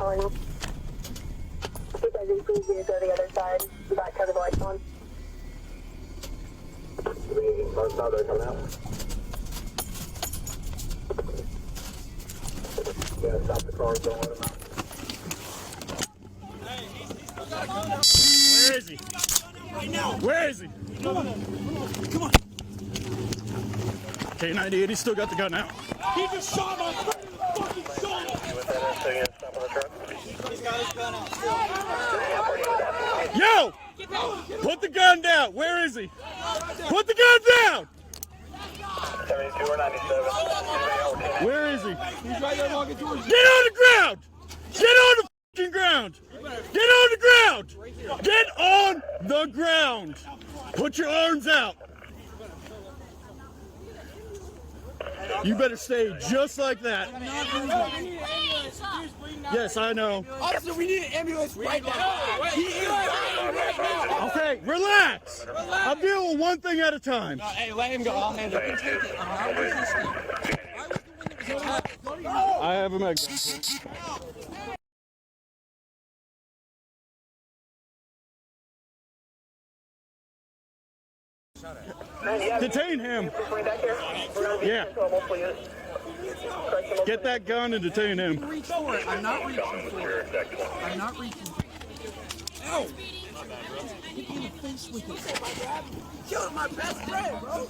calling you. Keep busy, please do go to the other side. Back cover the lights on. Both sides are coming out. Yeah, stop the cars, don't let them out. Where is he? Right now. Where is he? Come on. Come on. K98, he's still got the gun out. He just shot my fucking shoulder. He's got his gun out. Yo! Put the gun down! Where is he? Put the gun down! 72 or 97. Where is he? He's right there walking towards you. Get on the ground! Get on the fucking ground! Get on the ground! Get on the ground! Put your arms out! You better stay just like that. Yes, I know. Officer, we need an ambulance right now. He is dying right now. Okay, relax. I'm dealing with one thing at a time. Hey, let him go. I'll handle it. I have a mag. Detain him. Yeah. Get that gun and detain him. Reach for it. I'm not reaching for it. I'm not reaching for it. Ow! Hit me in the face with it. Killed my best friend, bro.